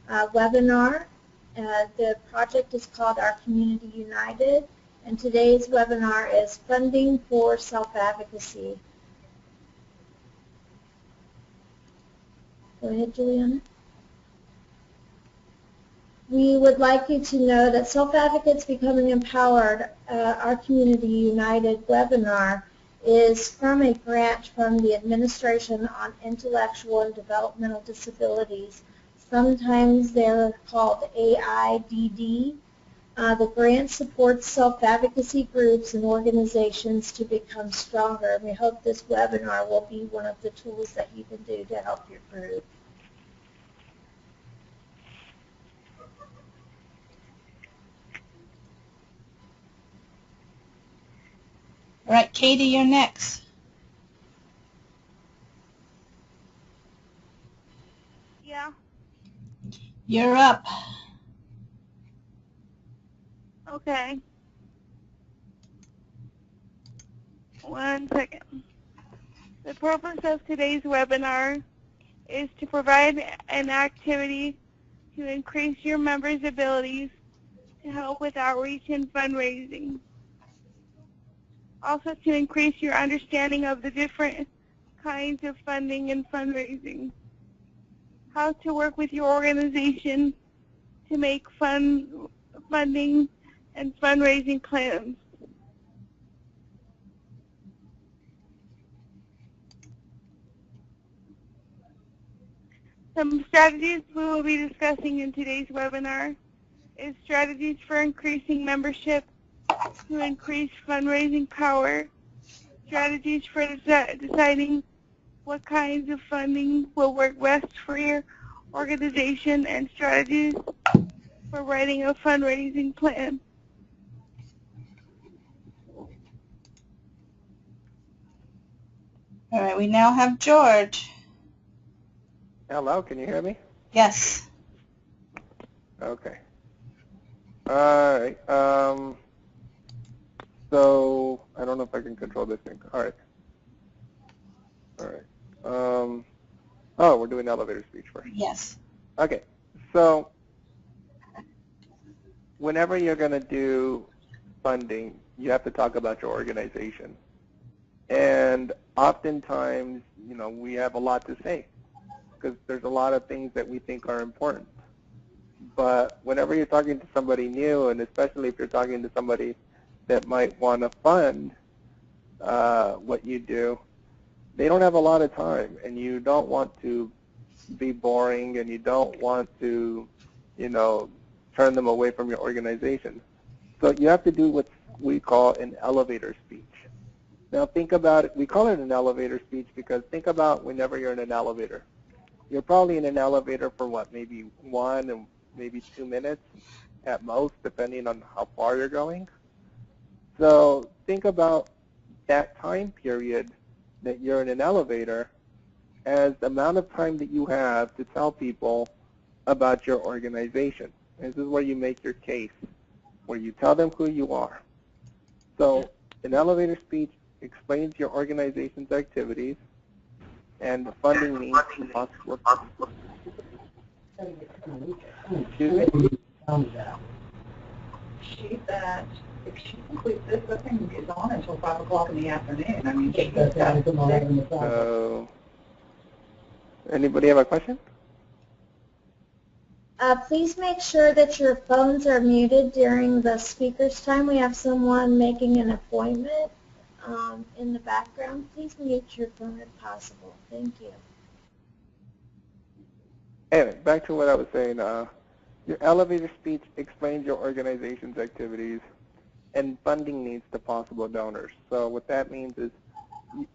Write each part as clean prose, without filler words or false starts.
webinar. The project is called Our Community United, and today's webinar is Funding for Self-Advocacy. Go ahead, Juliana. We would like you to know that Self-Advocates Becoming Empowered, Our Community United webinar is from a grant from the Administration on Intellectual and Developmental Disabilities. Sometimes they're called AIDD. The grant supports self-advocacy groups and organizations to become stronger. We hope this webinar will be one of the tools that you can do to help your group. All right, Katie, you're next. Yeah. You're up. Okay. 1 second. The purpose of today's webinar is to provide an activity to increase your members' abilities to help with outreach and fundraising. Also to increase your understanding of the different kinds of funding and fundraising. How to work with your organization to make funding and fundraising plans. Some strategies we will be discussing in today's webinar is strategies for increasing membership to increase fundraising power, strategies for deciding what kinds of funding will work best for your organization, and strategies for writing a fundraising plan. All right, we now have George. Hello, can you hear me? Yes. Okay. All right. So I don't know if I can control this thing. All right. All right. Oh, we're doing elevator speech first. Yes. Okay. So whenever you're going to do funding, you have to talk about your organization. And oftentimes, you know, we have a lot to say because there's a lot of things that we think are important. But whenever you're talking to somebody new, and especially if you're talking to somebody that might want to fund what you do, they don't have a lot of time, and you don't want to be boring, and you don't want to, you know, turn them away from your organization. So you have to do what we call an elevator speech. Now think about it. We call it an elevator speech because think about whenever you're in an elevator. You're probably in an elevator for what, maybe 1 and maybe 2 minutes at most, depending on how far you're going. So think about that time period that you're in an elevator as the amount of time that you have to tell people about your organization. And this is where you make your case, where you tell them who you are. So an elevator speech explains your organization's activities and the funding needs you must work with. Excuse me? She said if she completes this, the thing is on until 5 o'clock in the afternoon. I mean, she's got 6. So, anybody have a question? Please make sure that your phones are muted during the speaker's time. We have someone making an appointment in the background. Please mute your phone if possible. Thank you. Anyway, back to what I was saying. Your elevator speech explains your organization's activities and funding needs to possible donors. So what that means is,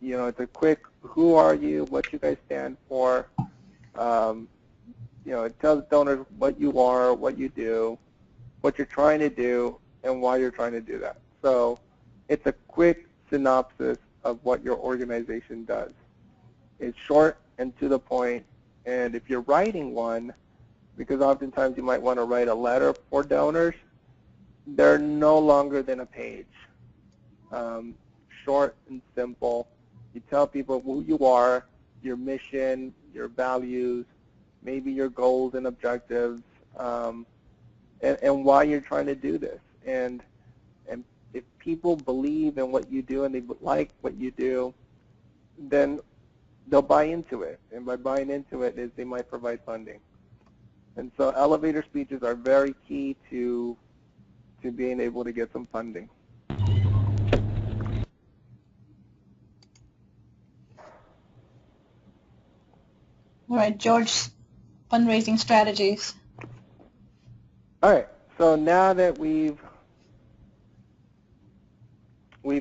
you know, it's a quick, who are you, what you guys stand for. You know, it tells donors what you are, what you do, what you're trying to do, and why you're trying to do that. So it's a quick synopsis of what your organization does. It's short and to the point, and if you're writing one, because oftentimes you might want to write a letter for donors, they're no longer than a page. Short and simple. You tell people who you are, your mission, your values, maybe your goals and objectives, and why you're trying to do this. And if people believe in what you do and they like what you do, then they'll buy into it. And by buying into it is they might provide funding. And so elevator speeches are very key to being able to get some funding. All right, George, fundraising strategies. All right, so now that we've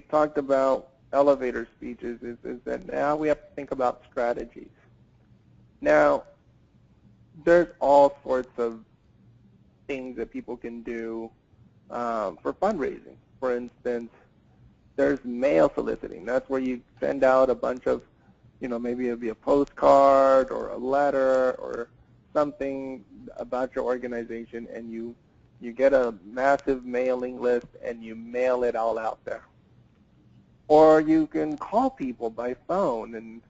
talked about elevator speeches, is that now we have to think about strategies. Now, there's all sorts of things that people can do for fundraising. For instance, there's mail soliciting. That's where you send out a bunch of, maybe it'll be a postcard or a letter or something about your organization, and you get a massive mailing list and you mail it all out there. Or you can call people by phone, and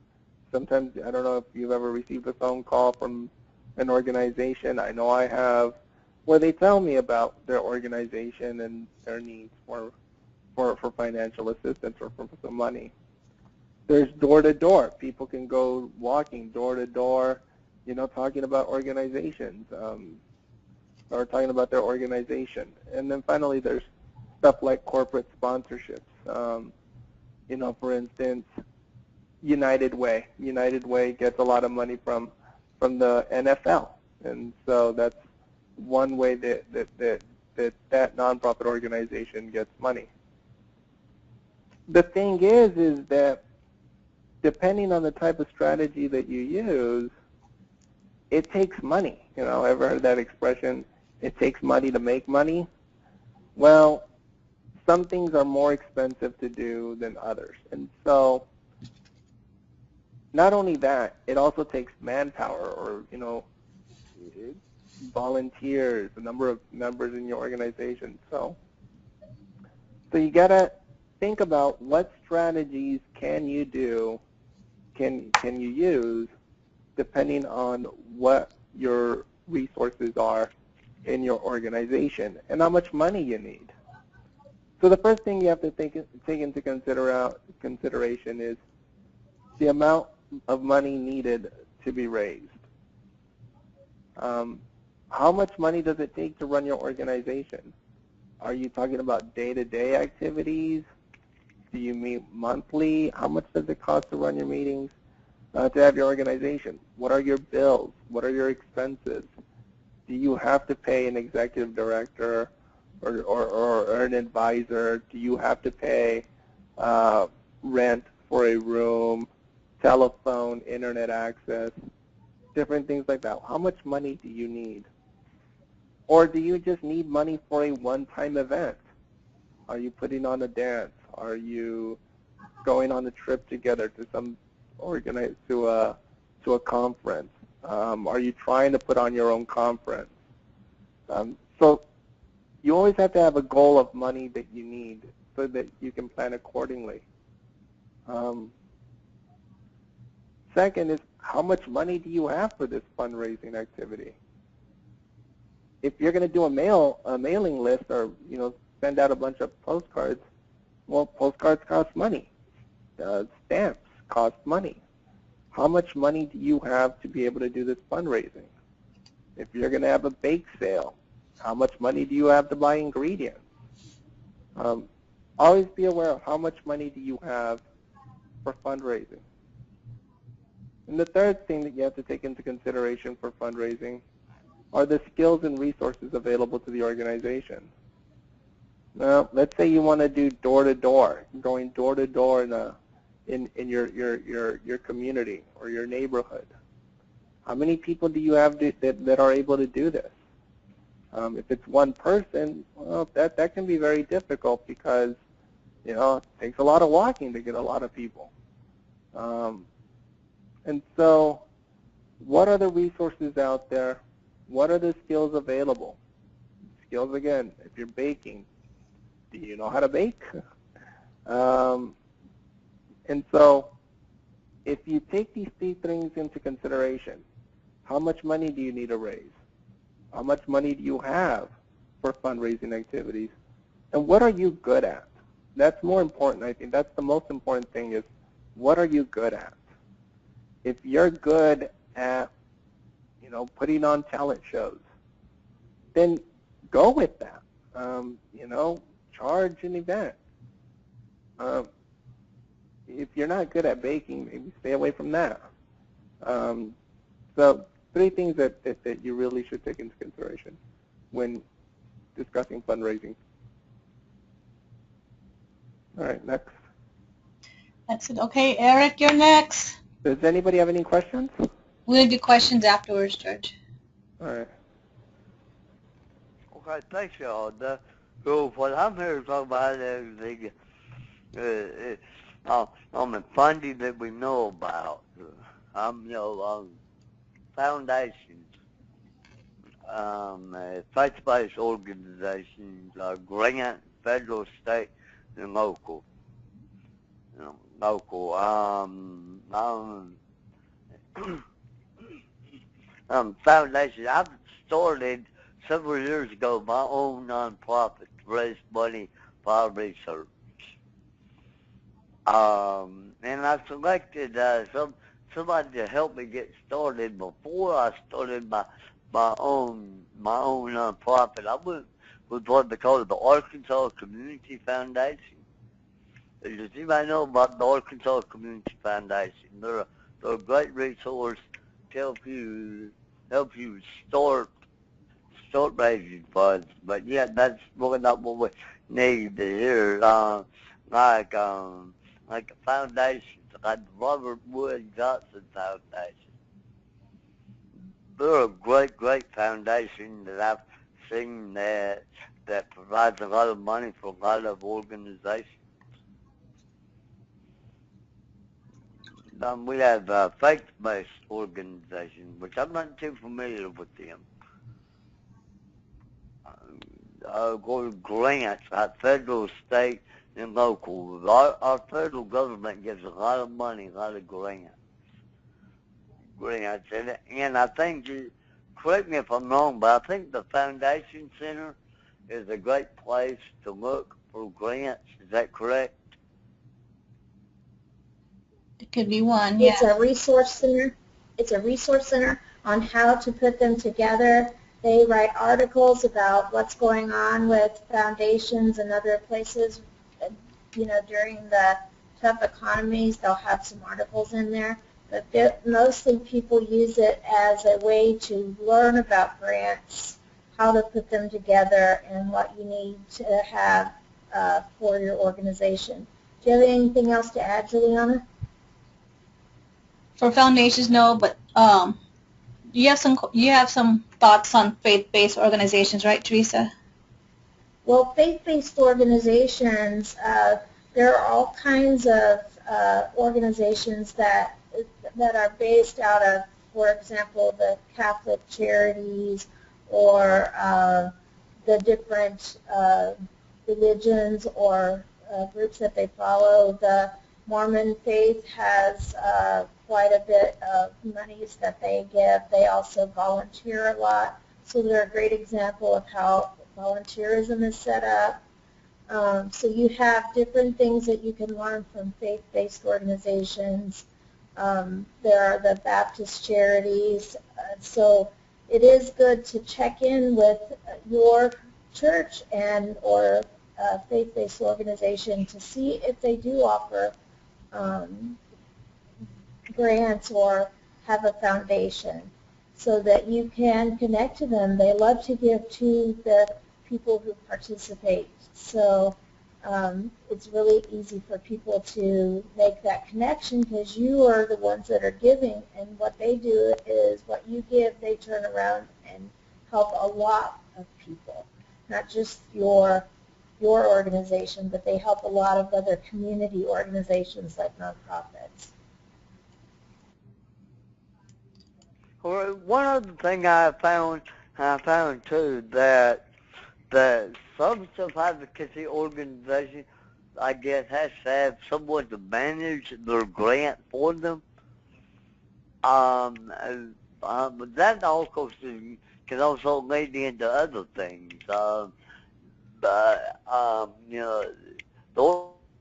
sometimes, I don't know if you've ever received a phone call from an organization. I know I have, where they tell me about their organization and their needs for financial assistance or for some money. There's door-to-door. People can go walking door-to-door, talking about organizations or talking about their organization. And then finally, there's stuff like corporate sponsorships. For instance, United Way. United Way gets a lot of money from the NFL, and so that's one way that nonprofit organization gets money. The thing is that depending on the type of strategy that you use, it takes money. Ever heard that expression? It takes money to make money. Well, some things are more expensive to do than others, and so not only that, it also takes manpower or volunteers, the number of members in your organization. So you gotta think about what strategies can you do, can you use, depending on what your resources are in your organization and how much money you need. So the first thing you have to take into consideration is the amount of money needed to be raised. How much money does it take to run your organization? Are you talking about day-to-day activities? Do you meet monthly? How much does it cost to run your meetings, to have your organization? What are your bills? What are your expenses? Do you have to pay an executive director or an advisor? Do you have to pay rent for a room, telephone, internet access, different things like that? How much money do you need? Or do you just need money for a one-time event? Are you putting on a dance? Are you going on a trip together to a conference? Are you trying to put on your own conference? So you always have to have a goal of money that you need so that you can plan accordingly. Second is, how much money do you have for this fundraising activity? If you're going to do a mailing list or send out a bunch of postcards, well, postcards cost money. Stamps cost money. How much money do you have to be able to do this fundraising? If you're going to have a bake sale, how much money do you have to buy ingredients? Always be aware of how much money do you have for fundraising. And the third thing that you have to take into consideration for fundraising are the skills and resources available to the organization. Now, let's say you want to do door-to-door, going door-to-door in your community or your neighborhood. How many people do you have that are able to do this? If it's one person, well, that can be very difficult because it takes a lot of walking to get a lot of people. And so what are the resources out there? What are the skills available? Skills, again, if you're baking, do you know how to bake? And so if you take these three things into consideration, How much money do you need to raise? How much money do you have for fundraising activities? And what are you good at? That's more important. I think that's the most important thing is, what are you good at? If you're good at, putting on talent shows, then go with that. Charge an event. If you're not good at baking, maybe stay away from that. So 3 things that you really should take into consideration when discussing fundraising. All right, next. That's it. Okay, Eric, you're next. Does anybody have any questions? We'll do questions afterwards, George. All right. Okay, thanks, y'all. So what I'm here to talk about is on the funding that we know about. Foundations, faith-based organizations, grant, federal, state, and local. Foundation. I've started several years ago my own nonprofit to raise money for our research. And I selected somebody to help me get started before I started my own nonprofit. I went with what they call the Arkansas Community Foundation. Does anybody know about the Arkansas Community Foundation? They're a great resource to help you start raising funds. But yeah, that's really not what we need to hear. Like foundations, like the Robert Wood Johnson Foundation. They're a great foundation that I've seen that provides a lot of money for a lot of organizations. We have faith-based organizations, which I'm not too familiar with them. Grants, like federal, state, and local. Our federal government gives a lot of money, a lot of grants. And I think, correct me if I'm wrong, but I think the Foundation Center is a great place to look for grants. Is that correct? It could be one, yeah. It's a resource center. It's a resource center on how to put them together. They write articles about what's going on with foundations and other places. During the tough economies, they'll have some articles in there. But mostly people use it as a way to learn about grants, how to put them together, and what you need to have for your organization. Do you have anything else to add, Juliana? For foundations, no, but you have some thoughts on faith-based organizations, right, Teresa? Well, faith-based organizations, there are all kinds of organizations that are based out of, for example, the Catholic Charities or the different religions or groups that they follow. The Mormon faith has quite a bit of monies that they give. They also volunteer a lot. So they're a great example of how volunteerism is set up. So you have different things that you can learn from faith-based organizations. There are the Baptist charities. So it is good to check in with your church and or faith-based organization to see if they do offer grants or have a foundation so that you can connect to them. They love to give to the people who participate. So it's really easy for people to make that connection because you are the ones that are giving, and what they do is what you give, they turn around and help a lot of people, not just your organization, but they help a lot of other community organizations like nonprofits. Well, one other thing I found too, that some self-advocacy organizations, I guess, has to have someone to manage their grant for them. but that also can also lead into other things. The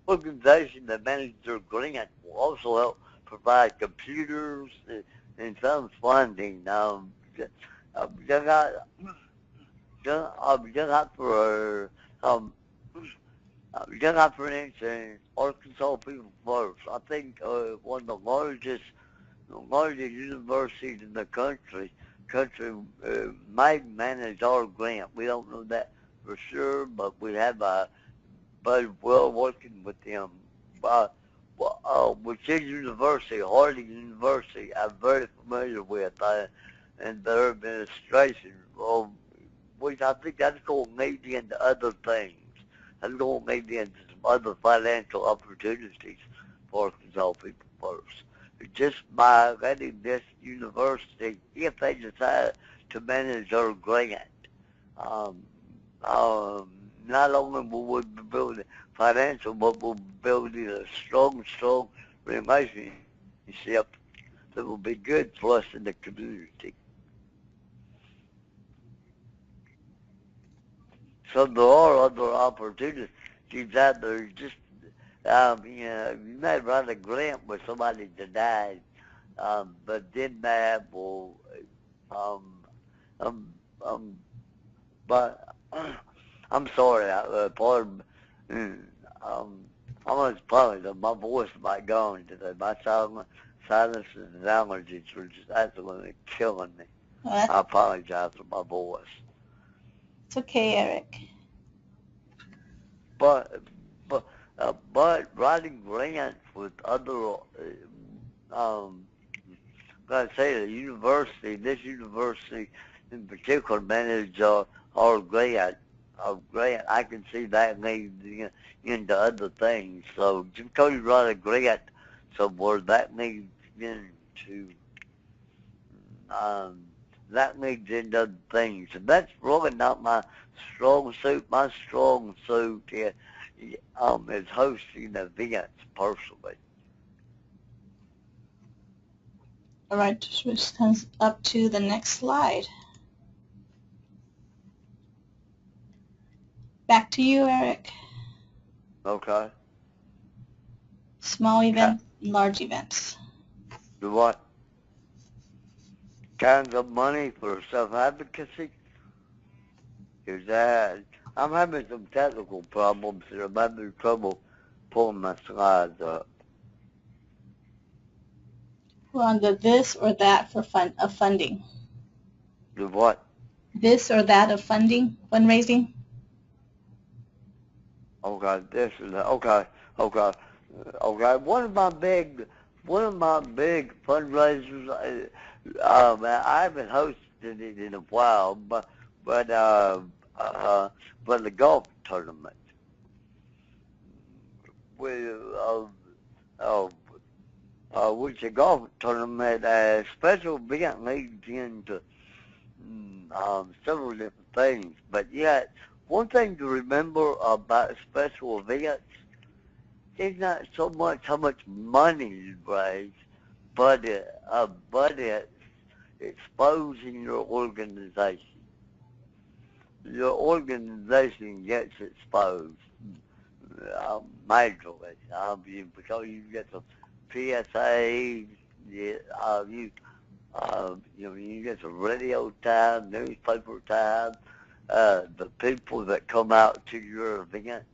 organization that manages their grant will also help provide computers and some funding. Just for for instance, Arkansas People First. I think one of the largest universities in the country might manage our grant. We don't know that for sure, but we have but we're working with them. Which is university, Harding University, I'm very familiar with, and their administration. Which I think that's going to lead into other things. That's going to lead into some other financial opportunities for Arkansas People First. Just by letting this university, if they decide to manage their grant, not only will we be building financial, but we'll be building a strong relationship that will be good for us in the community. So there are other opportunities out there. Just, you may write a grant with somebody that died, but then that will, but I'm sorry, pardon. I was probably my voice might go on today. My sinuses and allergies were just absolutely killing me. I apologize for my voice. It's okay, Eric. But writing grants with other, let's say this university in particular manage our grant. I can see that leads into other things. So just because you write a grant somewhere, that leads into other things. And that's really not my strong suit. My strong suit is hosting events personally. All right, switch comes up to the next slide. Back to you, Eric. Okay. Small events, large events. Do what? Kinds of money for self-advocacy? Is that, I'm having some technical problems here. I'm having trouble pulling my slides up. We're on the this or that for funding. Do what? This or that of funding, fundraising. Okay, this is okay. One of my big fundraisers. I haven't hosted it in a while, but the golf tournament. Which a golf tournament, special event leads into several different things. But yet, one thing to remember about special events is not so much how much money you raise, but it's exposing your organization. Your organization gets exposed majorly because you get some PSAs, you get some radio time, newspaper time, the people that come out to your event.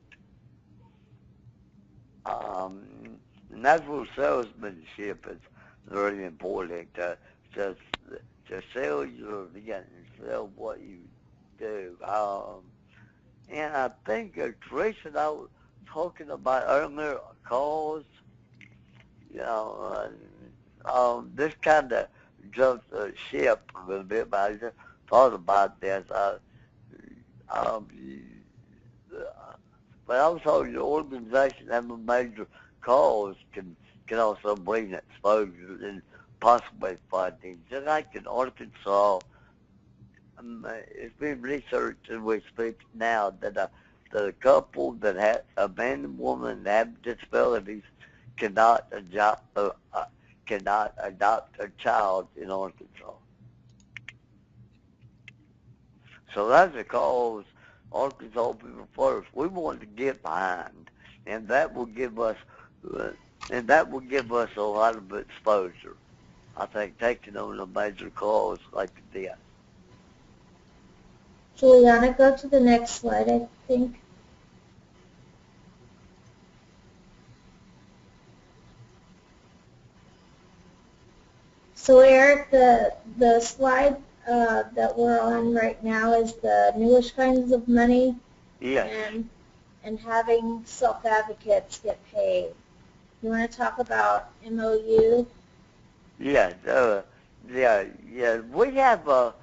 And that's where salesmanship is very important, to sell your event and sell what you do. And I think Teresa and I were talking about earlier cause, this kind of jumped the ship a little bit, but I just thought about this. But also your organization having a major cause can also bring exposure and possibly funding. Just like in Arkansas, it's been researched as we speak now that the couple that have a man and woman that have disabilities cannot adopt a child in Arkansas. So that's a cause Arkansas People First we want to get behind, and that will give us a lot of exposure. I think taking on a major cause like this. Juliana, go to the next slide, I think. So Eric, the slide that we're on right now is the newest kinds of money. Yes. And having self-advocates get paid. You want to talk about MOU? Yes. Yeah. We have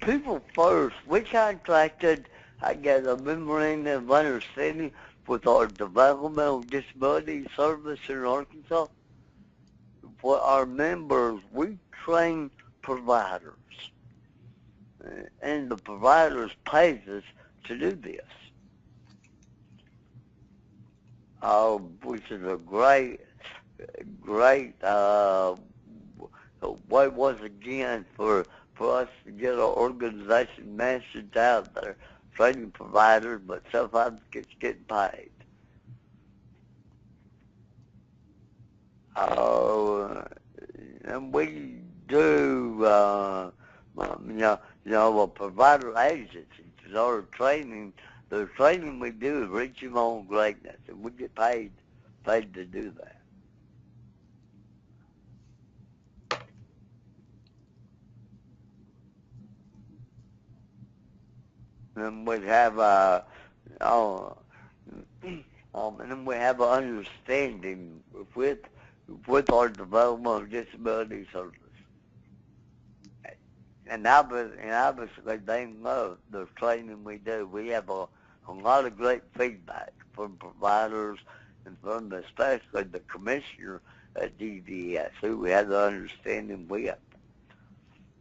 People First. We contracted, I guess, a memorandum of understanding with our Developmental Disability Service in Arkansas. For our members, we train providers, and the providers pays us to do this, which is a great way once again for us to get our organization message out there, training providers, but self-advocates getting paid. And we do, a provider agency. Our training, the training we do is reach your own greatness, and we get paid to do that. And we have and then we have an understanding with our Developmental Disability Service. And obviously they love the training we do. We have a lot of great feedback from providers and from especially the commissioner at DDS, who we have the understanding with.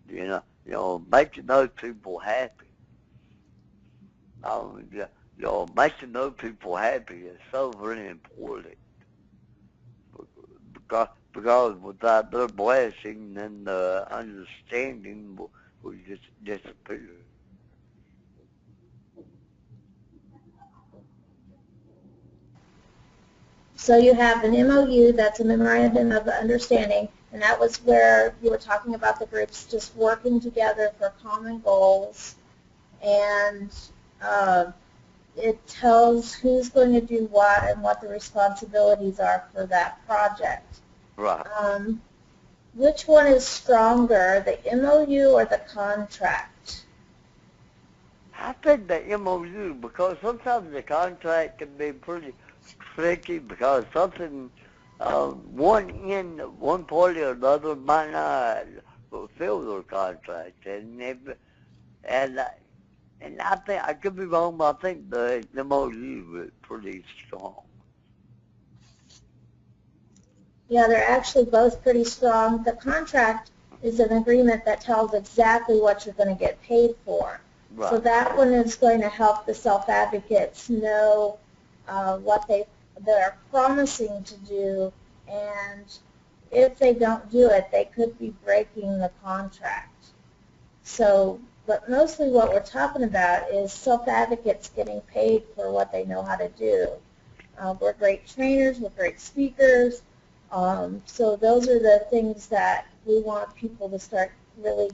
Making those people happy. Making those people happy is so very important. Because without their blessing, then the understanding will just disappear. So you have an MOU, that's a memorandum of understanding, and that was where you were talking about the groups just working together for common goals, and it tells who's going to do what and what the responsibilities are for that project. Right. Which one is stronger, the MOU or the contract? I think the MOU, because sometimes the contract can be pretty tricky because something, one party or the other might not fulfill their contract, and I think, I could be wrong, but I think the MOU is pretty strong. Yeah, they're actually both pretty strong. The contract is an agreement that tells exactly what you're going to get paid for. Right. So that one is going to help the self-advocates know what they're promising to do, and if they don't do it, they could be breaking the contract. So, but mostly what we're talking about is self-advocates getting paid for what they know how to do. We're great trainers, we're great speakers, so those are the things that we want people to start really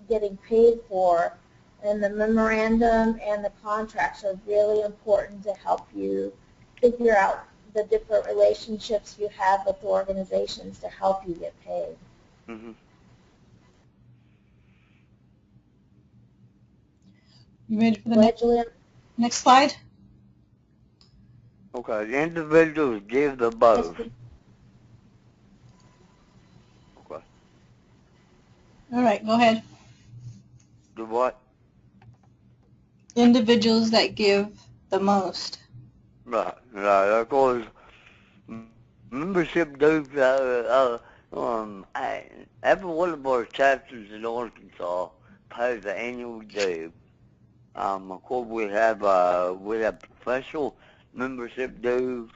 getting paid for, and the memorandum and the contracts are really important to help you figure out the different relationships you have with the organizations to help you get paid. Mm-hmm. You ready for the next slide? Okay, the individuals give the both. Okay. All right, go ahead. The what? Individuals that give the most. Right. Of course, membership dues, every one of our chapters in Arkansas pays an annual due. Of course, we have professional membership dues,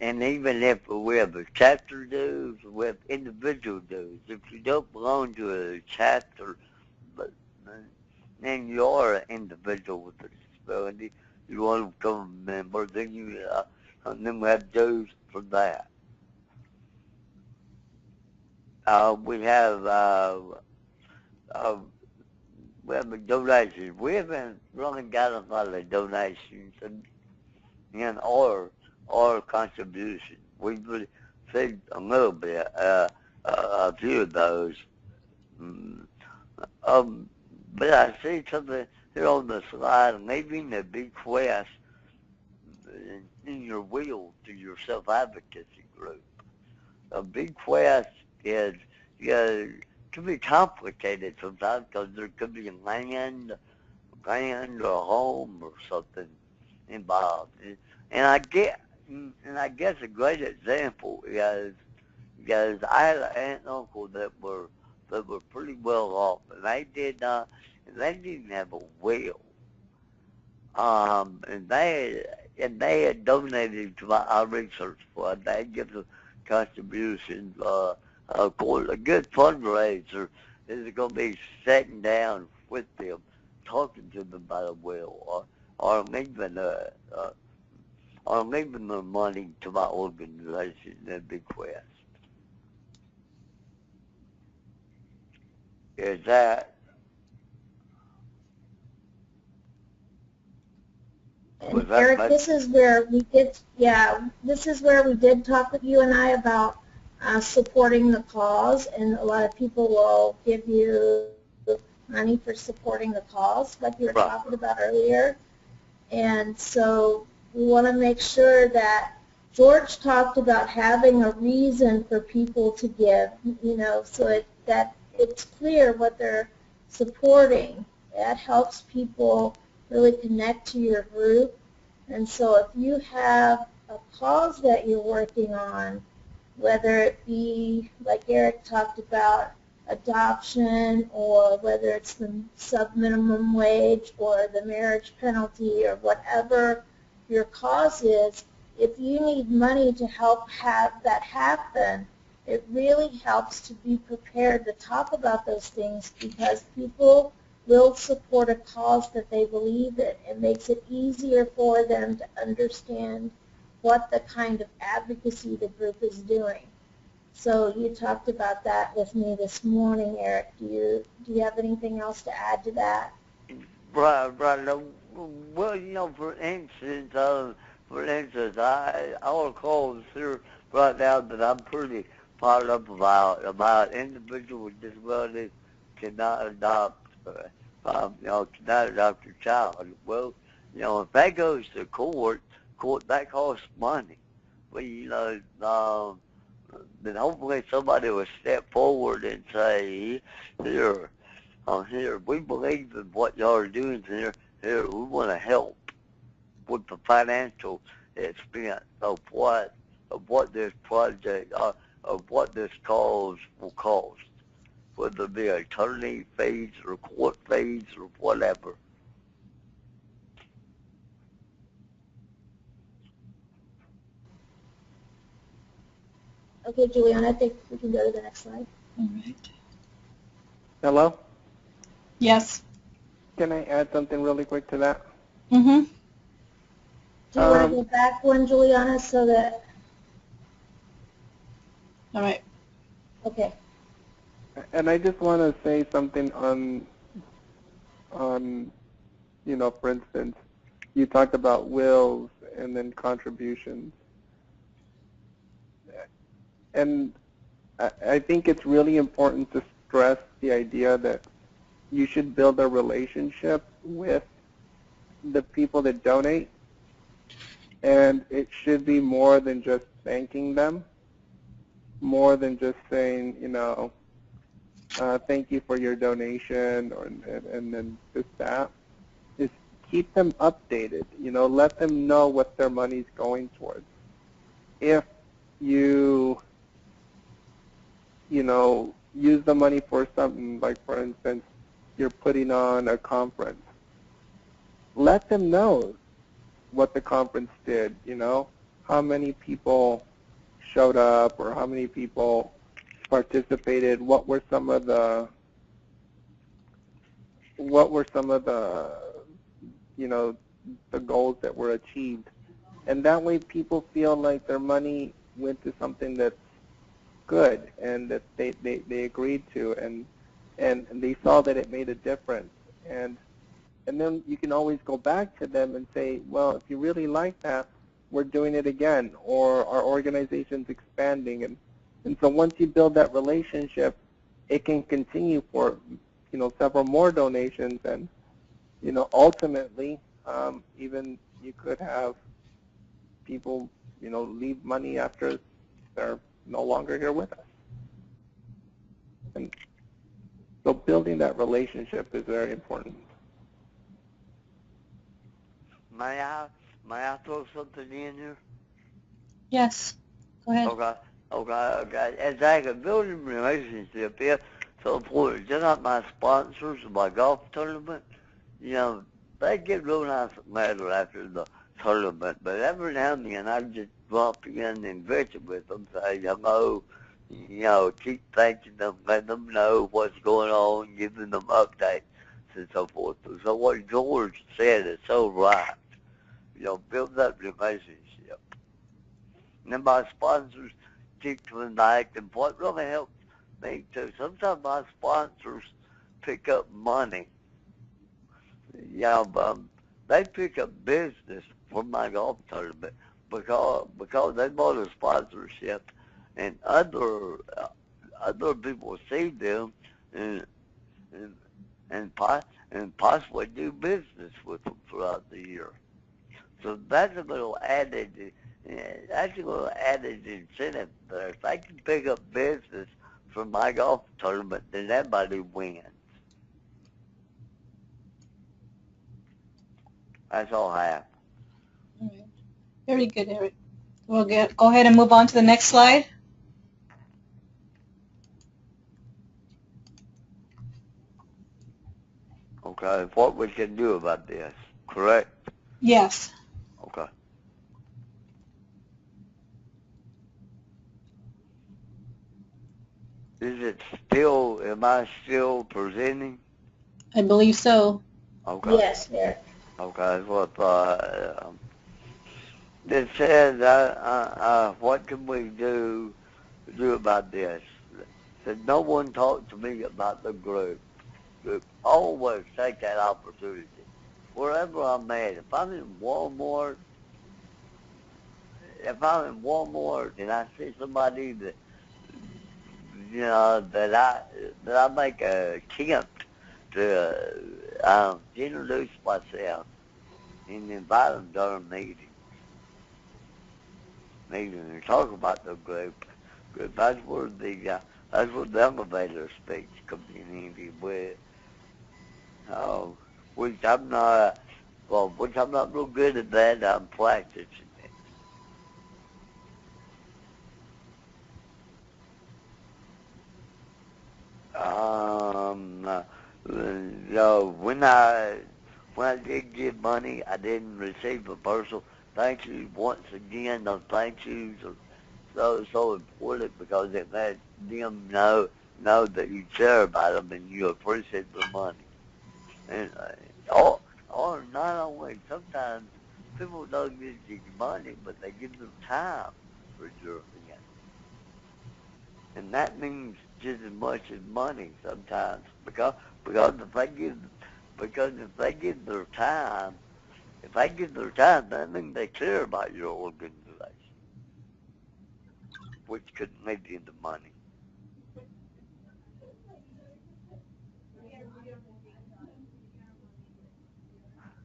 and even if we have a chapter dues, we have individual dues. If you don't belong to a chapter, but and you are an individual with a disability, you want to become a member, then then we have dues for that. We have a donation. We haven't really got a lot of donations in our contribution. We've really saved a little bit, a few of those. Mm, but I see something here on the slide, leaving a bequest in your will to your self-advocacy group. A bequest is, can be complicated sometimes because there could be land or a home or something involved. And I guess a great example is because I had an aunt and uncle that were pretty well off, and they didn't have a will. And they had donated to my research fund. They had given contributions. Of course, a good fundraiser is going to be sitting down with them, talking to them about a will, or leaving their money to my organization and bequest. Is that? And Eric, this is where we did, talk with you and I about supporting the cause, and a lot of people will give you money for supporting the cause, like you were talking about earlier. And so we want to make sure that George talked about having a reason for people to give, so that it's clear what they're supporting. That helps people really connect to your group. And so if you have a cause that you're working on, whether it be, like Eric talked about, adoption, or whether it's the sub-minimum wage or the marriage penalty or whatever your cause is, if you need money to help have that happen, it really helps to be prepared to talk about those things, because people will support a cause that they believe in. It makes it easier for them to understand what the kind of advocacy the group is doing. So you talked about that with me this morning, Eric. Do you have anything else to add to that? Right. Well, for instance, our calls here right now that I'm pretty fired up about individuals with disabilities cannot adopt. Cannot adopt a child. Well, if that goes to court, that costs money. But, then hopefully somebody will step forward and say, here, we believe in what y'all are doing here, we want to help with the financial expense of what this project, of what this cause will cost, whether it be attorney fees or court fees or whatever. Okay, Juliana, I think we can go to the next slide. All right. Hello? Yes. Can I add something really quick to that? Mm-hmm. Do you want to go back one, Juliana, so that... All right. Okay. And I just want to say something on, for instance, you talked about wills and then contributions. And I think it's really important to stress the idea that you should build a relationship with the people that donate, and it should be more than just thanking them, more than just saying, thank you for your donation, and then just that. Is keep them updated, let them know what their money's going towards. If you use the money for something, like for instance, you're putting on a conference, let them know what the conference did, how many people showed up or how many people participated, what were some of the what were some of the, the goals that were achieved. And that way people feel like their money went to something that's good and that they agreed to, and they saw that it made a difference. And then you can always go back to them and say, well, if you really like that, we're doing it again, or our organization's expanding. And so once you build that relationship, it can continue for, several more donations. And, ultimately, even you could have people, leave money after they're no longer here with us. And so building that relationship is very important. May I throw something in here? Yes. Go ahead. Okay. As I can build a relationship here, so for just like my sponsors of my golf tournament, they get real nice medal after the tournament, but every now and then I just drop in and visit with them, say hello, keep thanking them, let them know what's going on, giving them updates and so forth. So what George said is so right. Build that relationship. And then my sponsors keep coming back, and what really helps me too, sometimes my sponsors pick up money. They pick up business from my golf tournament because they bought a sponsorship, and other people see them and possibly do business with them throughout the year. So that's a little added incentive there. If they can pick up business from my golf tournament, then everybody wins. That's all I have. All right. Very good, Eric. We'll go ahead and move on to the next slide. Okay, what we can do about this, correct? Yes. Okay. Am I still presenting? I believe so. Okay. Yes, Eric. Okay, well, it says, what can we do about this? Said no one talked to me about the group. Always take that opportunity. Wherever I'm at, if I'm in Walmart and I see somebody that that I make a attempt to introduce myself and invite them to our meeting and talk about the group. That's where the elevator speech comes in with. Which I'm not real good at that. I'm practicing it. When I did give money, I didn't receive a personal thank you. Once again, those thank yous are so important because it lets them know that you care about them and you appreciate the money. And or not only, sometimes people don't give you money, but they give them time for your event. And that means just as much as money sometimes, because if they give their time, that means they care about your organization, which could lead into money.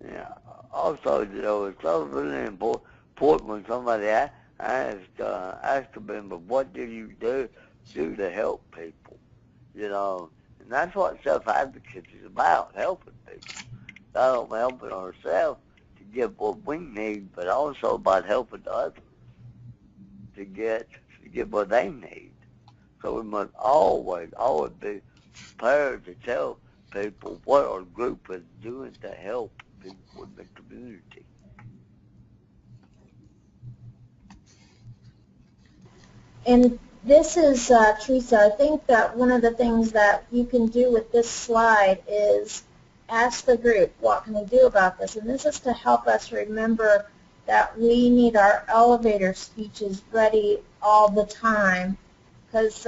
Yeah. Also, it's so really important when somebody asks a member, what do you do to help people? And that's what self-advocacy is about, helping people. Not only helping ourselves to get what we need, but also about helping others to get what they need. So we must always be prepared to tell people what our group is doing to help people in the community. And this is, Teresa, I think that one of the things that you can do with this slide is ask the group, what can we do about this? And this is to help us remember that we need our elevator speeches ready all the time. Because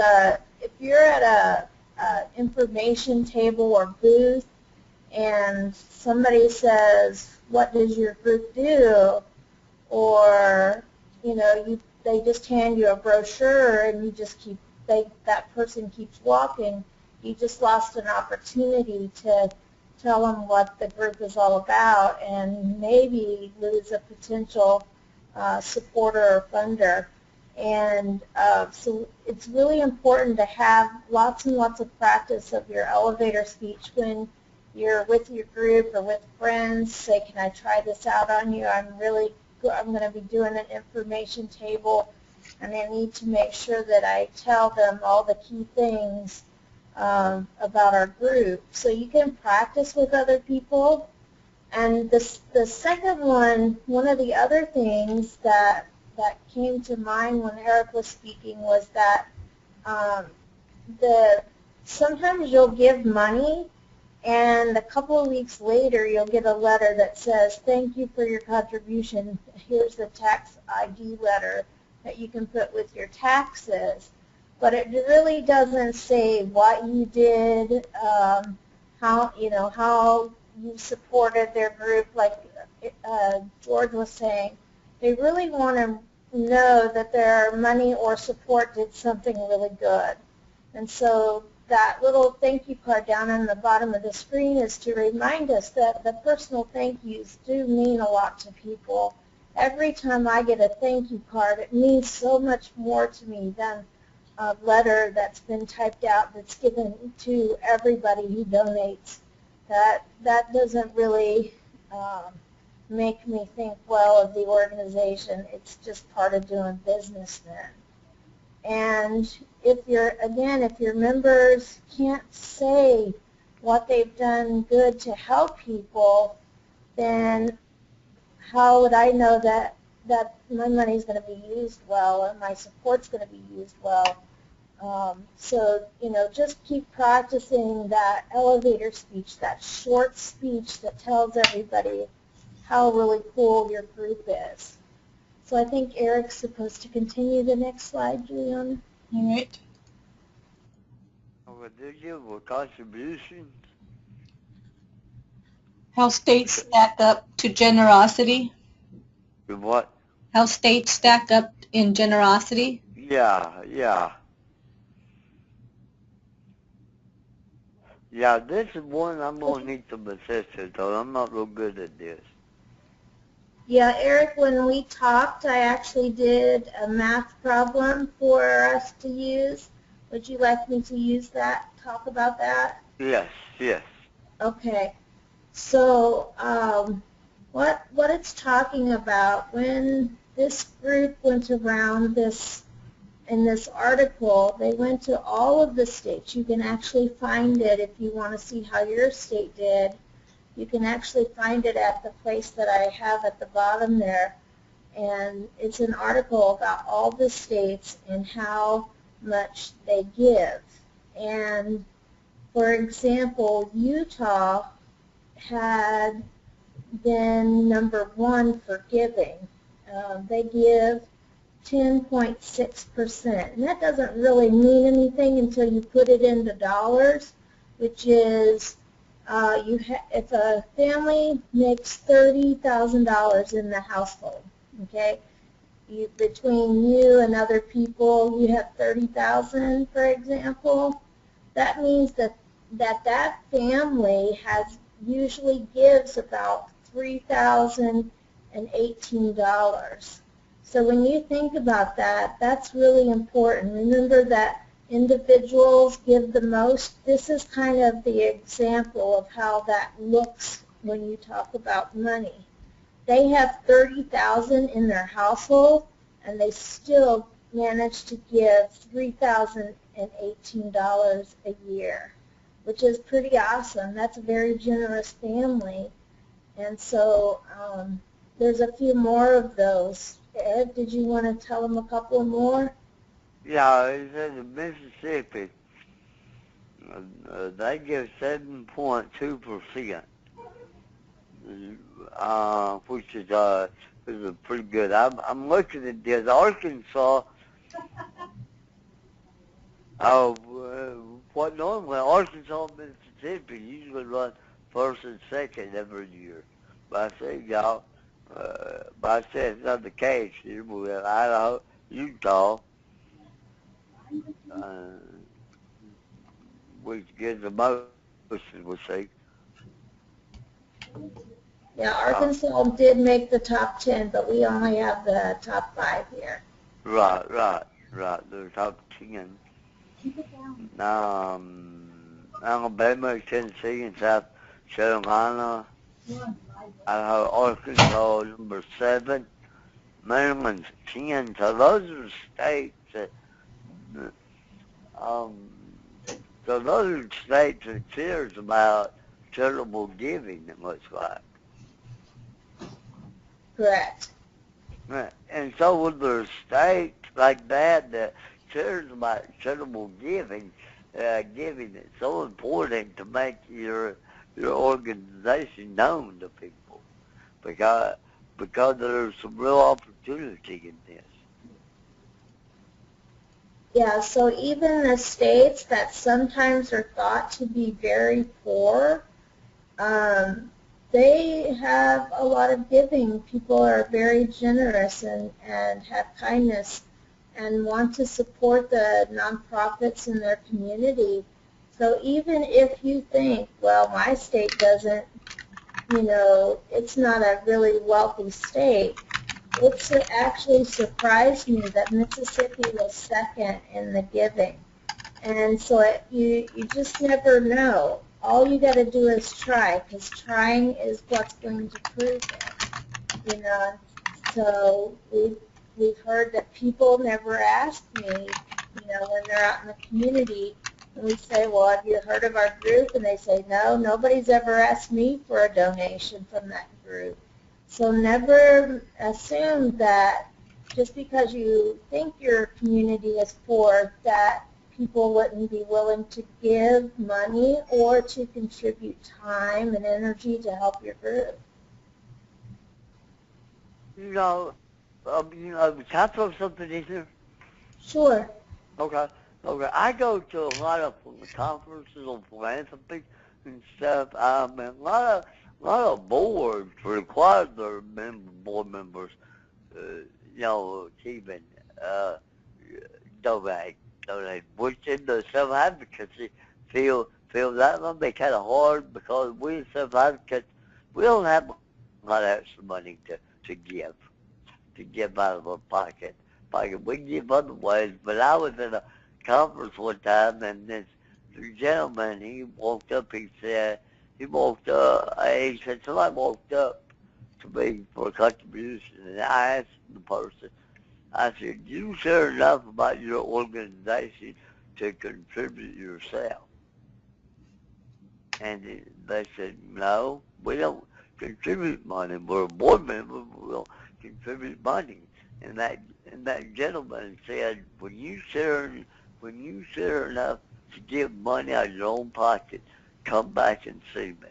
if you're at a information table or booth and somebody says, what does your group do? Or, they just hand you a brochure and you just that person keeps walking, you just lost an opportunity to tell them what the group is all about and maybe lose a potential supporter or funder. And so it's really important to have lots and lots of practice of your elevator speech when you're with your group or with friends. Say, can I try this out on you? I'm going to be doing an information table, and I need to make sure that I tell them all the key things about our group. So you can practice with other people. And the second one of the other things that came to mind when Eric was speaking was that sometimes you'll give money, and a couple of weeks later you'll get a letter that says, thank you for your contribution. Here's the tax ID letter that you can put with your taxes. But it really doesn't say what you did, how you supported their group. Like George was saying, they really want to know that their money or support did something really good. And so that little thank you card down on the bottom of the screen is to remind us that the personal thank yous do mean a lot to people. Every time I get a thank you card, it means so much more to me than a letter that's been typed out that's given to everybody who donates. That doesn't really make me think well of the organization. It's just part of doing business then. And if your members can't say what they've done good to help people, then how would I know that my money is going to be used well or my support's going to be used well? So, just keep practicing that elevator speech, that short speech that tells everybody how really cool your group is. So I think Eric's supposed to continue the next slide, Juliana. All right. Did you give contributions? How states stack up to generosity? To what? How states stack up in generosity? Yeah. Yeah, this is one I'm going to need some assistance on. I'm not real good at this. Yeah, Eric, when we talked, I actually did a math problem for us to use. Would you like me to use that, talk about that? Yes. Okay. So what it's talking about, when this group went around in this article, they went to all of the states. You can actually find it if you want to see how your state did. You can actually find it at the place that I have at the bottom there. And it's an article about all the states and how much they give. And, for example, Utah had been number one for giving. They give 10.6%. And that doesn't really mean anything until you put it into dollars, which is if a family makes $30,000 in the household, okay, between you and other people, you have $30,000, for example, that means that family usually gives about $3,018. So when you think about that, that's really important. Remember that individuals give the most. This is kind of the example of how that looks when you talk about money. They have $30,000 in their household, and they still manage to give $3,018 a year, which is pretty awesome. That's a very generous family. And so there's a few more of those. Ed, did you want to tell them a couple more? Yeah, it says in Mississippi, they give 7.2%. which is pretty good. I'm looking at this. Arkansas, what normally Arkansas and Mississippi usually run first and second every year. But I say y'all, but I say it's not the case here. We have Idaho, Utah, which gets the most, we see. Yeah, Arkansas did make the top 10, but we only have the top 5 here. Right. The top 10. Alabama, Tennessee, and South Carolina. Idaho, Arkansas, number 7. Maryland's 10. So those are states that, so those are states that cares about charitable giving, it looks like. Correct. Right. And so with there states like that cares about charitable giving, giving is so important to make your organization known to people, because there's some real opportunity in this. Yeah, so even the states that sometimes are thought to be very poor, they have a lot of giving. People are very generous and have kindness and want to support the nonprofits in their community. So even if you think, well, my state doesn't, it's not a really wealthy state, it's actually surprised me that Mississippi was second in the giving. And so you just never know. All you got to do is try, because trying is what's going to prove it. So we've heard that people never ask me, when they're out in the community, and we say, well, have you heard of our group? And they say, no, nobody's ever asked me for a donation from that group. So never assume that just because you think your community is poor, that people wouldn't be willing to give money or to contribute time and energy to help your group. Can I throw something in here? Sure. Okay. I go to a lot of conferences on philanthropy and stuff. And a lot of boards require their board members, even donate. Which in the self-advocacy field that might be kind of hard, because we self-advocates, we don't have a lot of extra money to give out of our pocket. We can give other ways, but I was in a conference one time, and this gentleman, he said somebody walked up to me for a contribution, and I asked the person, I said, you care enough about your organization to contribute yourself? And they said, no, we don't contribute money. We're a board member, we don't contribute money. And that gentleman said, when you share enough to give money out of your own pocket, come back and see me.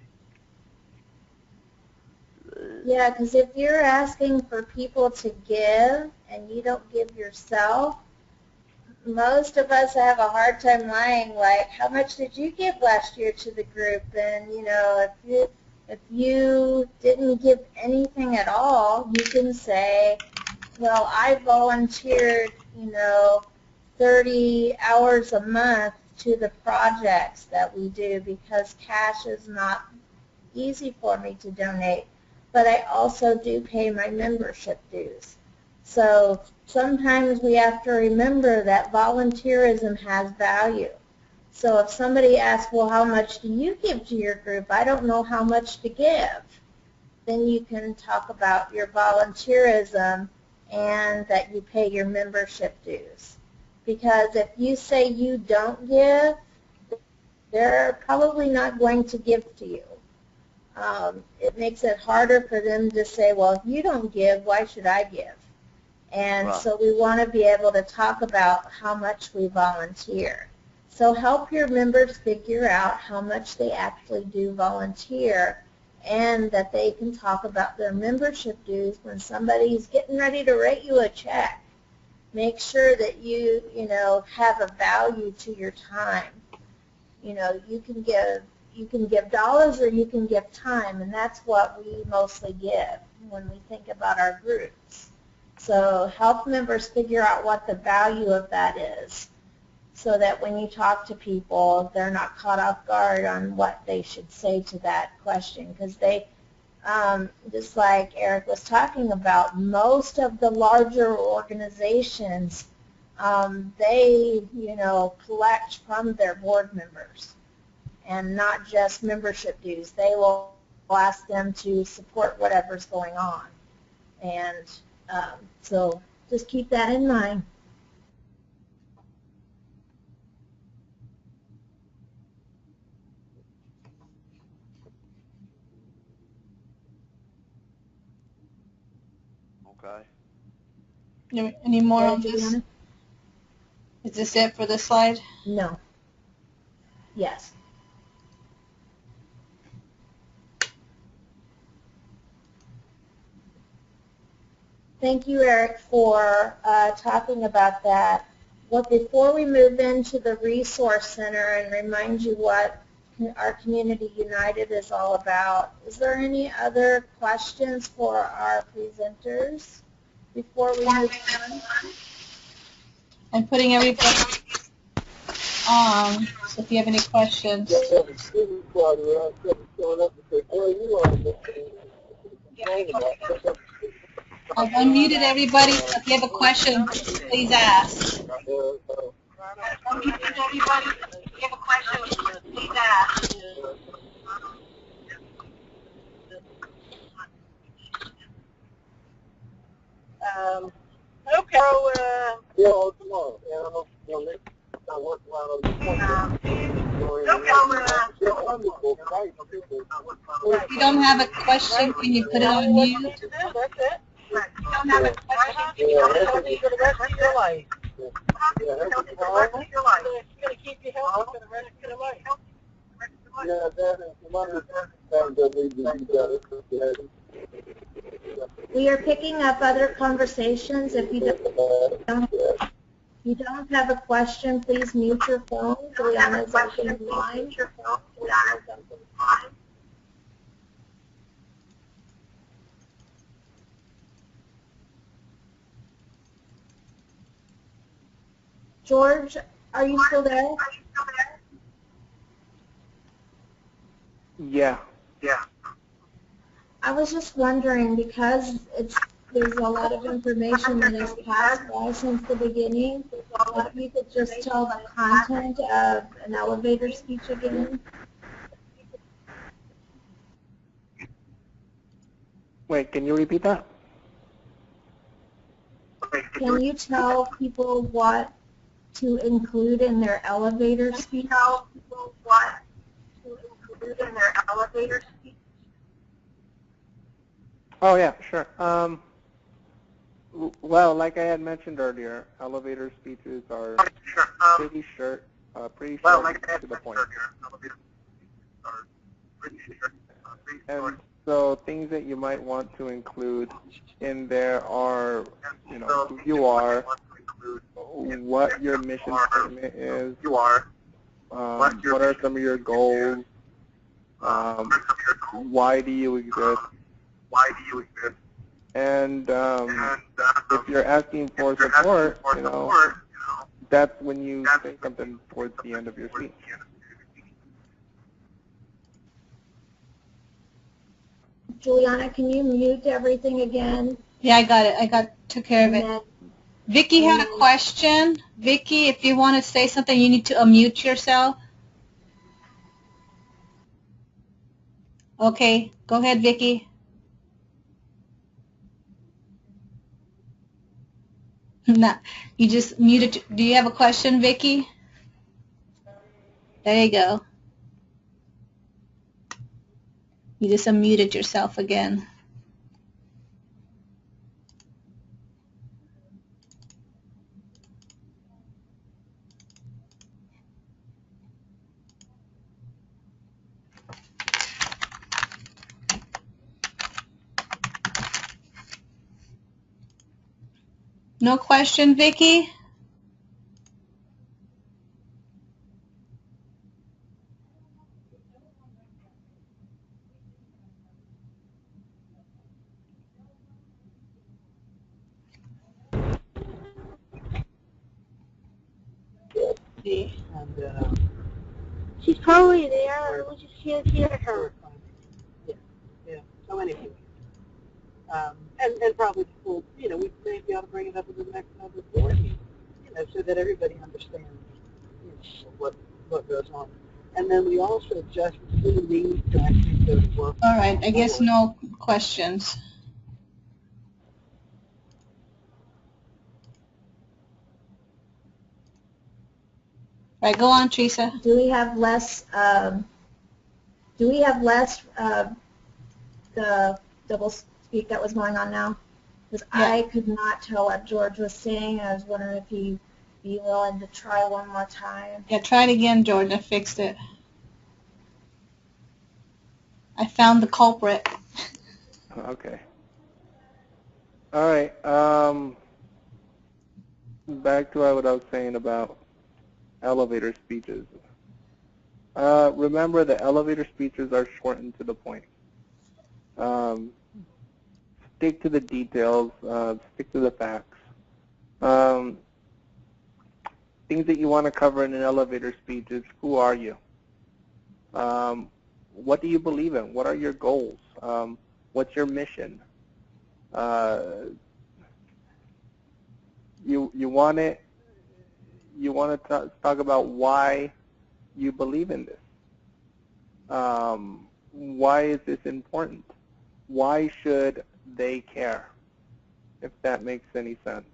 Yeah, because if you're asking for people to give and you don't give yourself, most of us have a hard time lying, like, how much did you give last year to the group? And, if you didn't give anything at all, you can say, well, I volunteered, 30 hours a month to the projects that we do, because cash is not easy for me to donate, but I also do pay my membership dues. So sometimes we have to remember that volunteerism has value. So if somebody asks, well, how much do you give to your group? I don't know how much to give. Then you can talk about your volunteerism and that you pay your membership dues. Because if you say you don't give, they're probably not going to give to you. It makes it harder for them to say, well, if you don't give, why should I give? And right. So we want to be able to talk about how much we volunteer. So help your members figure out how much they actually do volunteer, and that they can talk about their membership dues when somebody's getting ready to write you a check. Make sure that you have a value to your time. You can give dollars or you can give time, and that's what we mostly give when we think about our groups. So help members figure out what the value of that is, so that when you talk to people, they're not caught off guard on what they should say to that question, because they, just like Eric was talking about, most of the larger organizations, they, collect from their board members, and not just membership dues. They will ask them to support whatever's going on. And so just keep that in mind. Okay. Any more on this? Juliana? Is this it for this slide? No. Yes. Thank you, Eric, for talking about that. Well, before we move into the Resource Center and remind you what our Community United is all about, is there any other questions for our presenters before we move on? I'm putting everybody on, so if you have any questions. I've unmuted everybody, so if you have a question, please ask. Okay. If you don't have a question, can you put it on mute? That's it. Right. You don't have a question, you don't need for the rest of your life. You're going to keep you healthy for the rest of your life. We are picking up other conversations. If you don't have a question, please mute your phone. Juliana's open the line. George, are you still there? Yeah. I was just wondering, because there's a lot of information that has passed by since the beginning, if you could just tell the content of an elevator speech again. Wait, can you repeat that? Can you tell people what to include in their elevator speech? Oh, yeah, sure. Well, like I had mentioned earlier, elevator speeches are pretty short to the point. And so things that you might want to include in there are, who you are, what your mission statement is, what are some of your goals, why do you exist, and if you're asking for support, that's when you say something towards the end of your speech. Juliana, can you mute everything again? Yeah, I got it. Took care of it. Vicky had a question. Vicky, if you want to say something, you need to unmute yourself. Okay, go ahead, Vicky. No, you just muted. Do you have a question, Vicky? There you go. You just unmuted yourself again. No question, Vicki? And She's probably there. We just can't hear her. yeah. So anyway, and probably we'll, we may be able to bring it up at the next board meeting, so that everybody understands what goes on. And then we also just really need to actually go to work. All right, I guess no questions. Right, go on, Teresa. Do we have less? The double speak that was going on now? Because I could not tell what George was saying. I was wondering if he'd be willing to try one more time. Yeah, try it again, George. I fixed it. I found the culprit. Okay. All right. Back to what I was saying about elevator speeches. Remember, the elevator speeches are short and to the point. Stick to the details. Stick to the facts. Things that you want to cover in an elevator speech is, who are you? What do you believe in? What are your goals? What's your mission? You want to talk about why you believe in this. Why is this important? Why should they care? If that makes any sense.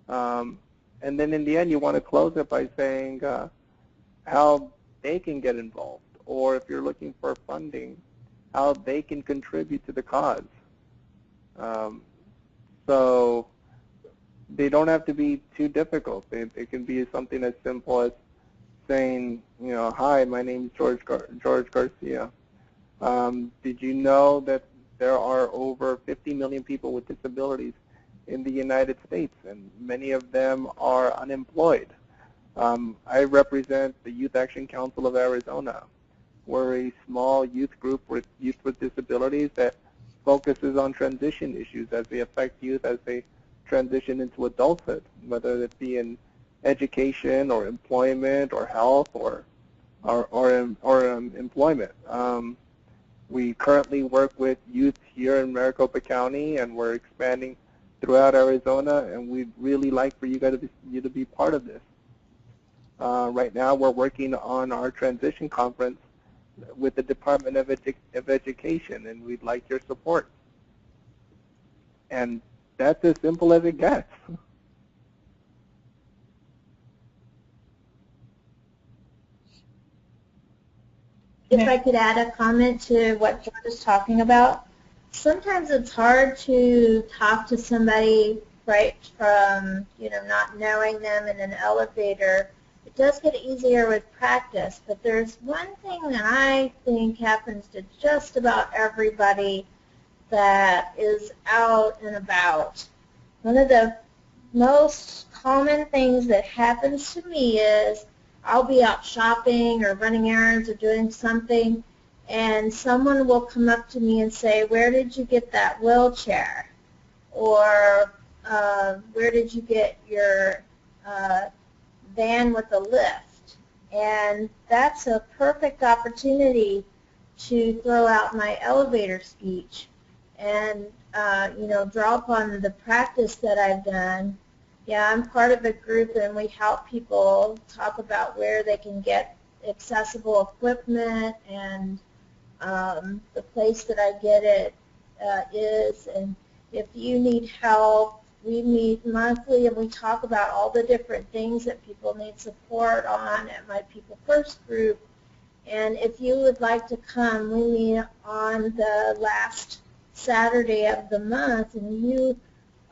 And then in the end, you want to close it by saying how they can get involved, or if you're looking for funding, how they can contribute to the cause. So they don't have to be too difficult. It can be something as simple as saying, hi, my name is George Garcia. Did you know that there are over 50 million people with disabilities in the United States, and many of them are unemployed? I represent the Youth Action Council of Arizona. We're a small youth group with youth with disabilities that focuses on transition issues as they affect youth as they transition into adulthood, whether it be in education or employment or health or employment. We currently work with youth here in Maricopa County, and we're expanding throughout Arizona, and we'd really like for you guys to be part of this. Right now, we're working on our transition conference with the Department of Education, and we'd like your support. And that's as simple as it gets. If I could add a comment to what George is talking about, sometimes it's hard to talk to somebody right from, not knowing them in an elevator. It does get easier with practice, but there's one thing that I think happens to just about everybody that is out and about. One of the most common things that happens to me is I'll be out shopping or running errands or doing something, and someone will come up to me and say, where did you get that wheelchair? Or where did you get your van with a lift? And that's a perfect opportunity to throw out my elevator speech and draw upon the practice that I've done. Yeah, I'm part of a group, and we help people talk about where they can get accessible equipment, and the place that I get it is. And if you need help, we meet monthly, and we talk about all the different things that people need support on at my People First group. And if you would like to come, we meet on the last Saturday of the month, and you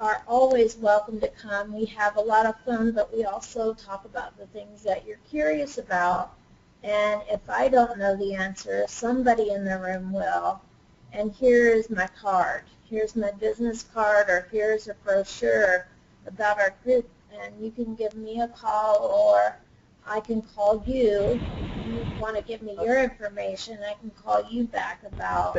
are always welcome to come. We have a lot of fun, but we also talk about the things that you're curious about. And if I don't know the answer, somebody in the room will. And here is my card. Here's my business card, or here's a brochure about our group, and you can give me a call or I can call you. If you want to give me your information, I can call you back about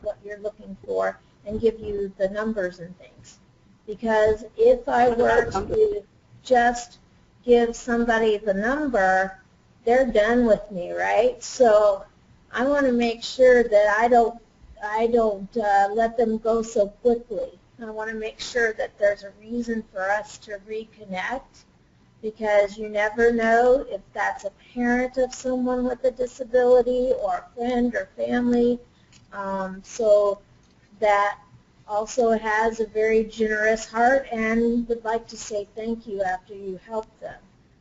what you're looking for and give you the numbers and things. Because if I were to just give somebody the number, they're done with me, right? So I want to make sure that I don't let them go so quickly. I want to make sure that there's a reason for us to reconnect, because you never know if that's a parent of someone with a disability or a friend or family. So that also has a very generous heart and would like to say thank you after you help them.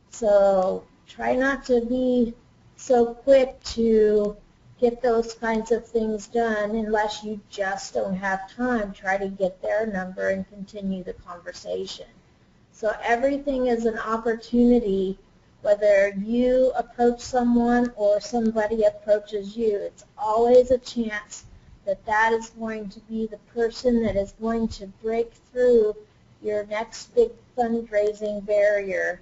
So try not to be so quick to get those kinds of things done unless you just don't have time. Try to get their number and continue the conversation. So everything is an opportunity, whether you approach someone or somebody approaches you. It's always a chance that that is going to be the person that is going to break through your next big fundraising barrier,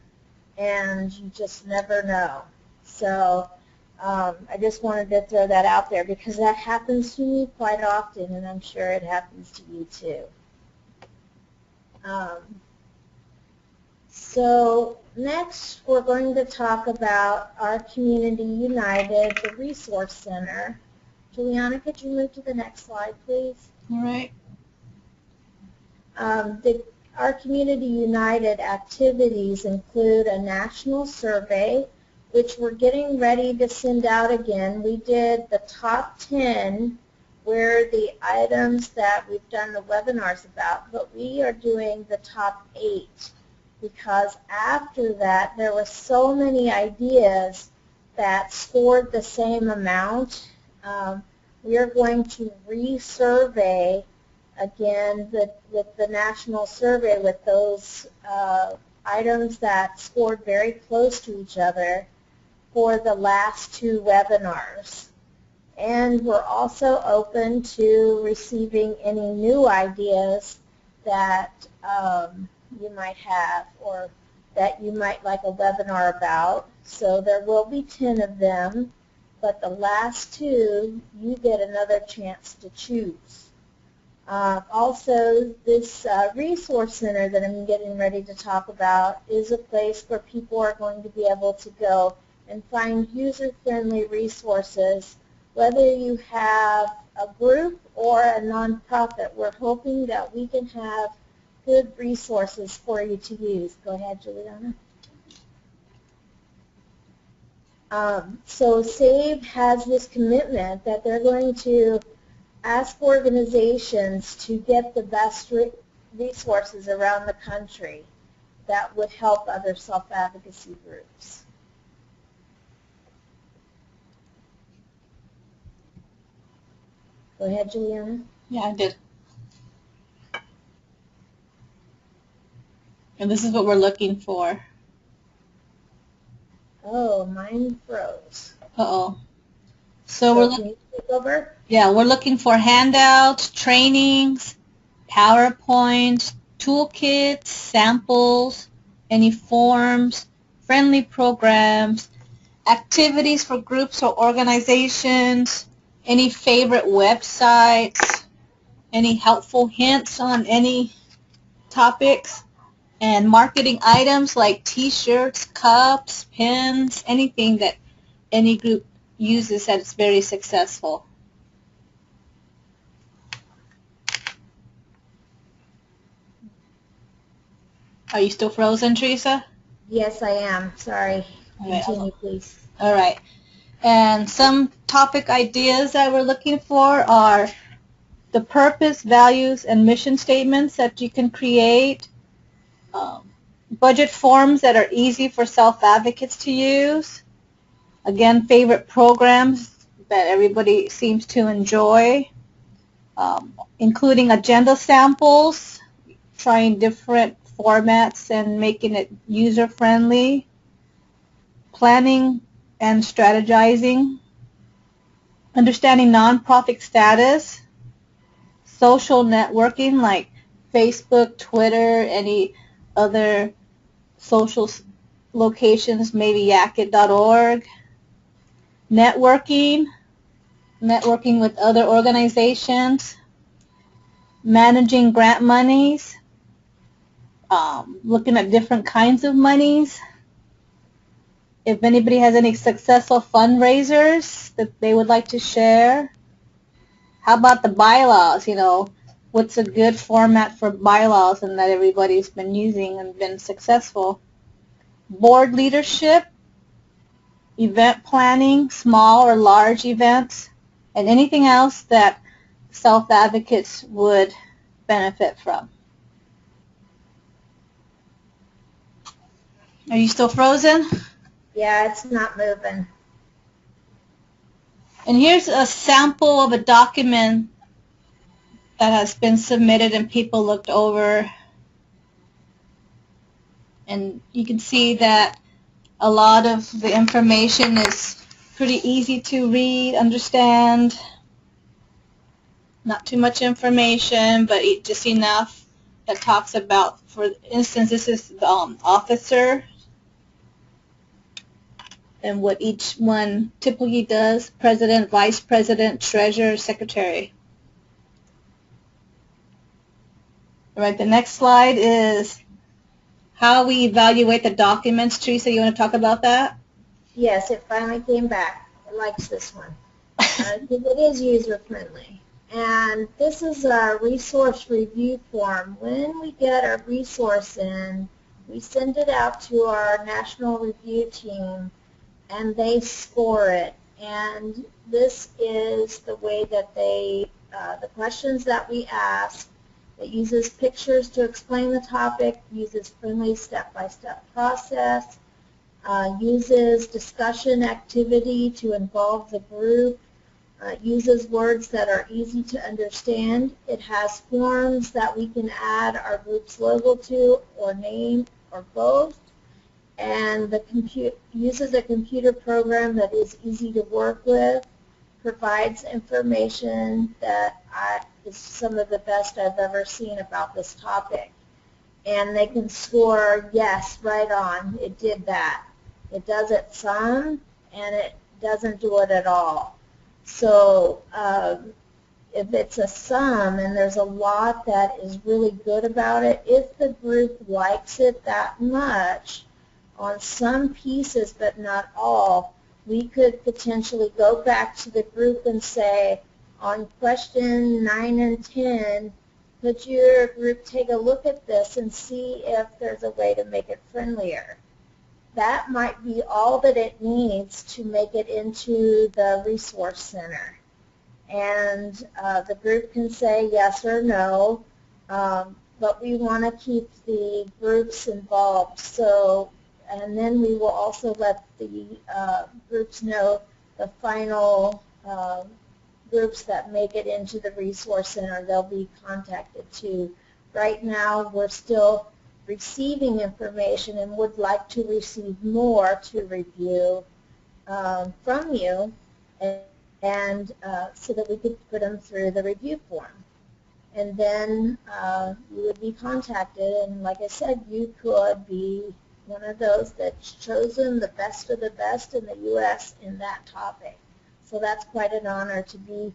and you just never know. So I just wanted to throw that out there because that happens to me quite often, and I'm sure it happens to you too. So next we're going to talk about our Community United, the Resource Center. Juliana, could you move to the next slide, please? All right. Our Community United activities include a national survey, which we're getting ready to send out again. We did the top 10, where the items that we've done the webinars about, but we are doing the top 8 because after that there were so many ideas that scored the same amount. We are going to resurvey again with the national survey with those items that scored very close to each other for the last 2 webinars. And we're also open to receiving any new ideas that you might have or that you might like a webinar about. So there will be 10 of them, but the last 2, you get another chance to choose. Also, this resource center that I'm getting ready to talk about is a place where people are going to be able to go and find user-friendly resources, whether you have a group or a nonprofit. We're hoping that we can have good resources for you to use. Go ahead, Juliana. So SAVE has this commitment that they're going to ask organizations to get the best resources around the country that would help other self-advocacy groups. Go ahead, Juliana. Yeah, I did. And this is what we're looking for. Oh, mine froze. Uh-oh. So we're can you take over? Yeah, we're looking for handouts, trainings, PowerPoints, toolkits, samples, any forms, friendly programs, activities for groups or organizations, any favorite websites, any helpful hints on any topics, and marketing items like t-shirts, cups, pins, anything that any group uses that's very successful. Are you still frozen, Teresa? Yes, I am. Sorry. Continue, please. All right. And some topic ideas that we're looking for are the purpose, values, and mission statements that you can create, budget forms that are easy for self-advocates to use, again, favorite programs that everybody seems to enjoy, including agenda samples, trying different formats and making it user-friendly, planning and strategizing, understanding nonprofit status, social networking like Facebook, Twitter, any other social locations, maybe yakit.org. Networking with other organizations, managing grant monies, looking at different kinds of monies. If anybody has any successful fundraisers that they would like to share. How about the bylaws, what's a good format for bylaws and that everybody's been using and been successful. Board leadership, event planning, small or large events, and anything else that self-advocates would benefit from. Are you still frozen? Yeah, it's not moving. And here's a sample of a document that has been submitted and people looked over. And you can see that a lot of the information is pretty easy to read, understand. Not too much information, but just enough that talks about, for instance, this is the officer and what each one typically does: president, vice president, treasurer, secretary. All right, the next slide is how we evaluate the documents. Teresa, you want to talk about that? Yes, it finally came back. It likes this one. It is user-friendly. And this is a resource review form. When we get a resource in, we send it out to our national review team, and they score it. And this is the way that the questions that we ask. It uses pictures to explain the topic, uses friendly step-by-step process, uses discussion activity to involve the group, uses words that are easy to understand. It has forms that we can add our group's logo to, or name, or both. And uses a computer program that is easy to work with, provides information that is some of the best I've ever seen about this topic. And they can score, yes, right on, it did that. It does it some, and it doesn't do it at all. So if it's a sum and there's a lot that is really good about it, if the group likes it that much, on some pieces but not all, we could potentially go back to the group and say, on question 9 and 10, could your group take a look at this and see if there's a way to make it friendlier? That might be all that it needs to make it into the resource center. And the group can say yes or no, but we want to keep the groups involved. So, and then we will also let the groups know the final groups that make it into the resource center. They'll be contacted too. Right now, we're still receiving information and would like to receive more to review from you, and so that we could put them through the review form. And then you would be contacted, and like I said, you could be one of those that's chosen the best of the best in the U.S. in that topic. So that's quite an honor to be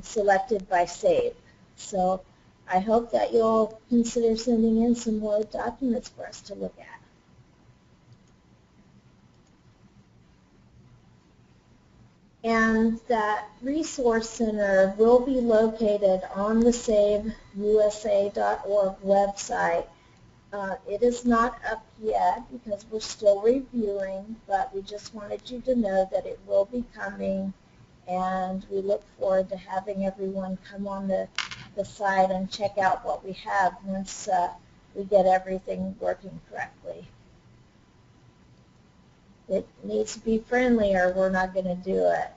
selected by SAVE. So I hope that you'll consider sending in some more documents for us to look at. And that resource center will be located on the SaveUSA.org website. It is not up yet because we're still reviewing, but we just wanted you to know that it will be coming, and we look forward to having everyone come on the site and check out what we have once we get everything working correctly. It needs to be friendly or we're not going to do it.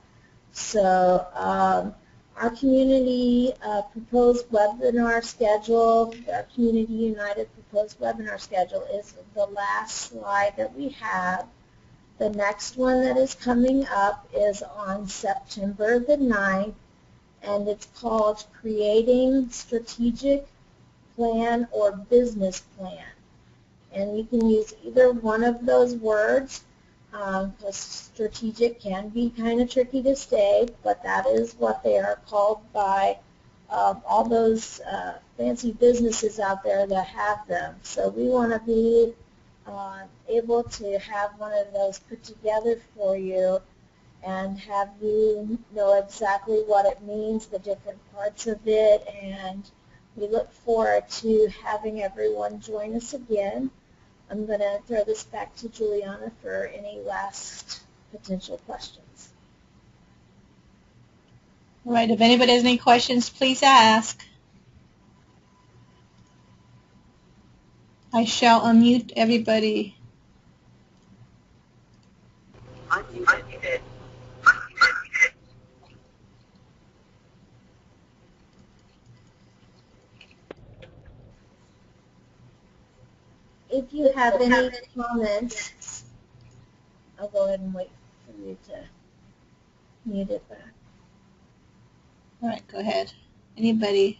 So our community proposed webinar schedule, our Community United proposed webinar schedule is the last slide that we have. The next one that is coming up is on September the 9th, and it's called Creating Strategic Plan or Business Plan. And you can use either one of those words, because strategic can be kind of tricky to say, but that is what they are called by all those fancy businesses out there that have them. So we want to be able to have one of those put together for you and have you know exactly what it means, the different parts of it, and we look forward to having everyone join us again. I'm going to throw this back to Juliana for any last potential questions. All right, if anybody has any questions, please ask. I shall unmute everybody. If you have any comments, I'll go ahead and wait for you to mute it back. All right, go ahead. Anybody?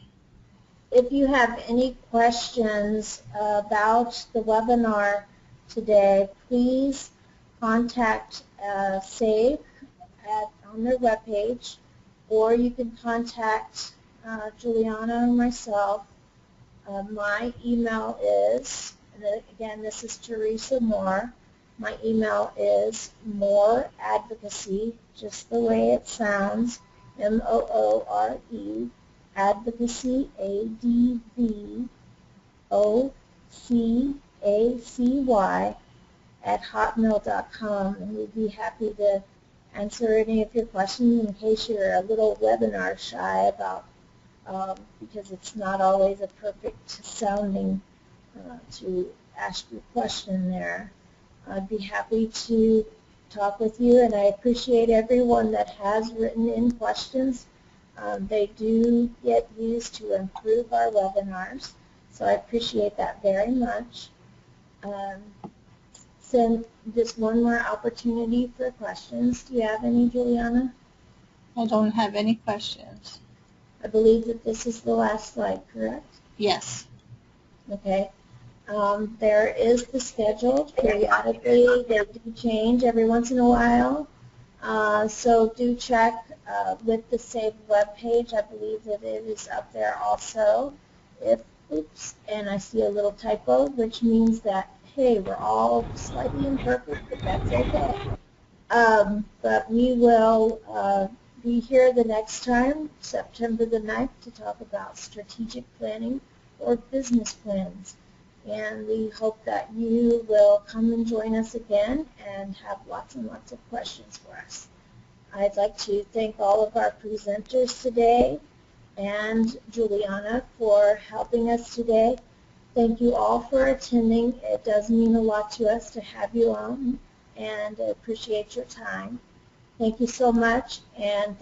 If you have any questions about the webinar today, please contact SAVE on their webpage, or you can contact Juliana or myself. My email is, and again, this is Teresa Moore. My email is mooreadvocacy, just the way it sounds, M-O-O-R-E, advocacy, A-D-V-O-C-A-C-Y, at hotmail.com, and we'd be happy to answer any of your questions in case you're a little webinar shy about, because it's not always a perfect sounding to ask your question there. I'd be happy to talk with you, and I appreciate everyone that has written in questions. They do get used to improve our webinars, so I appreciate that very much. Send just one more opportunity for questions. Do you have any, Juliana? I don't have any questions. I believe that this is the last slide, correct? Yes. Okay. There is the schedule. Periodically, they do change every once in a while. So do check with the SAVE webpage. I believe that it is up there also. Oops, and I see a little typo, which means that, hey, we're all slightly imperfect, but that's okay. But we will be here the next time, September the 9th, to talk about strategic planning or business plans. And we hope that you will come and join us again and have lots and lots of questions for us. I'd like to thank all of our presenters today and Juliana for helping us today. Thank you all for attending. It does mean a lot to us to have you on, and I appreciate your time. Thank you so much, and